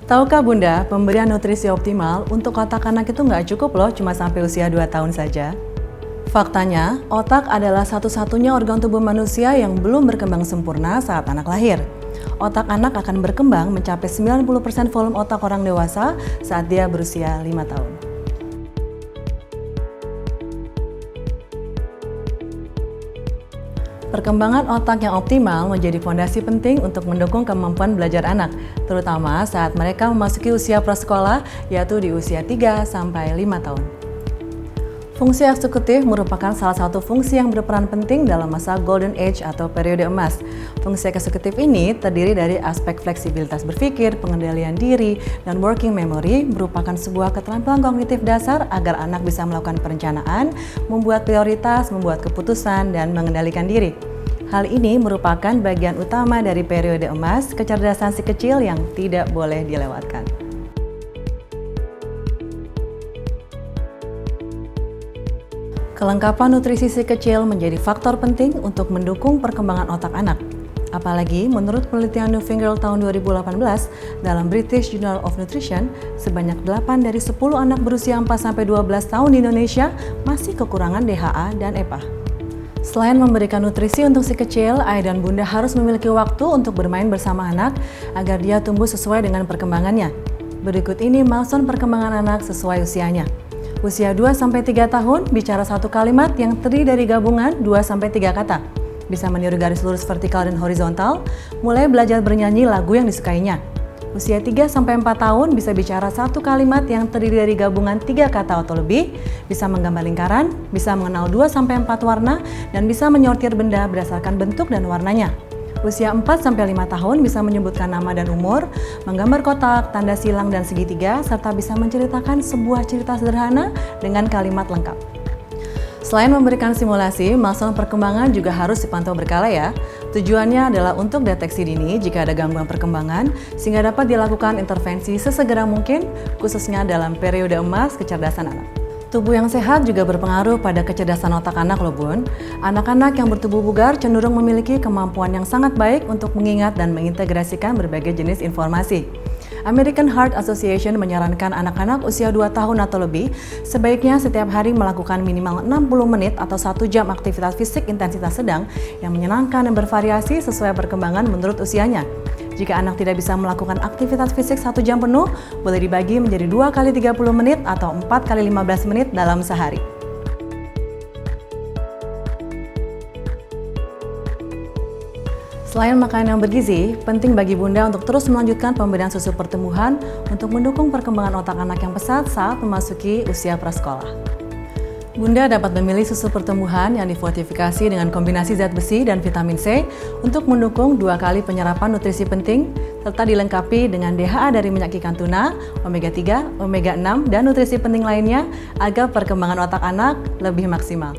Tahukah Bunda, pemberian nutrisi optimal untuk otak anak itu nggak cukup loh cuma sampai usia 2 tahun saja. Faktanya, otak adalah satu-satunya organ tubuh manusia yang belum berkembang sempurna saat anak lahir. Otak anak akan berkembang mencapai 90% volume otak orang dewasa saat dia berusia 5 tahun. Perkembangan otak yang optimal menjadi fondasi penting untuk mendukung kemampuan belajar anak, terutama saat mereka memasuki usia prasekolah, yaitu di usia 3-5 tahun. Fungsi eksekutif merupakan salah satu fungsi yang berperan penting dalam masa Golden Age atau periode emas. Fungsi eksekutif ini terdiri dari aspek fleksibilitas berpikir, pengendalian diri, dan working memory merupakan sebuah keterampilan kognitif dasar agar anak bisa melakukan perencanaan, membuat prioritas, membuat keputusan, dan mengendalikan diri. Hal ini merupakan bagian utama dari periode emas kecerdasan si kecil yang tidak boleh dilewatkan. Kelengkapan nutrisi si kecil menjadi faktor penting untuk mendukung perkembangan otak anak. Apalagi menurut penelitian Newfinger tahun 2018 dalam British Journal of Nutrition, sebanyak 8 dari 10 anak berusia 4-12 tahun di Indonesia masih kekurangan DHA dan EPA. Selain memberikan nutrisi untuk si kecil, ayah dan bunda harus memiliki waktu untuk bermain bersama anak agar dia tumbuh sesuai dengan perkembangannya. Berikut ini milestone perkembangan anak sesuai usianya. Usia 2-3 tahun, bicara satu kalimat yang terdiri dari gabungan 2-3 kata. Bisa meniru garis lurus vertikal dan horizontal, mulai belajar bernyanyi lagu yang disukainya. Usia 3-4 tahun bisa bicara satu kalimat yang terdiri dari gabungan 3 kata atau lebih, bisa menggambar lingkaran, bisa mengenal 2-4 warna, dan bisa menyortir benda berdasarkan bentuk dan warnanya. Usia 4-5 tahun bisa menyebutkan nama dan umur, menggambar kotak, tanda silang dan segitiga, serta bisa menceritakan sebuah cerita sederhana dengan kalimat lengkap. Selain memberikan simulasi, milestone perkembangan juga harus dipantau berkala ya. Tujuannya adalah untuk deteksi dini jika ada gangguan perkembangan, sehingga dapat dilakukan intervensi sesegera mungkin, khususnya dalam periode emas kecerdasan anak. Tubuh yang sehat juga berpengaruh pada kecerdasan otak anak loh Bun. Anak-anak yang bertubuh bugar cenderung memiliki kemampuan yang sangat baik untuk mengingat dan mengintegrasikan berbagai jenis informasi. American Heart Association menyarankan anak-anak usia 2 tahun atau lebih sebaiknya setiap hari melakukan minimal 60 menit atau 1 jam aktivitas fisik intensitas sedang yang menyenangkan dan bervariasi sesuai perkembangan menurut usianya. Jika anak tidak bisa melakukan aktivitas fisik 1 jam penuh, boleh dibagi menjadi 2 kali 30 menit atau 4 kali 15 menit dalam sehari. Selain makanan yang bergizi, penting bagi bunda untuk terus melanjutkan pemberian susu pertumbuhan untuk mendukung perkembangan otak anak yang pesat saat memasuki usia prasekolah. Bunda dapat memilih susu pertumbuhan yang difortifikasi dengan kombinasi zat besi dan vitamin C untuk mendukung 2 kali penyerapan nutrisi penting, serta dilengkapi dengan DHA dari minyak ikan tuna, omega 3, omega 6, dan nutrisi penting lainnya agar perkembangan otak anak lebih maksimal.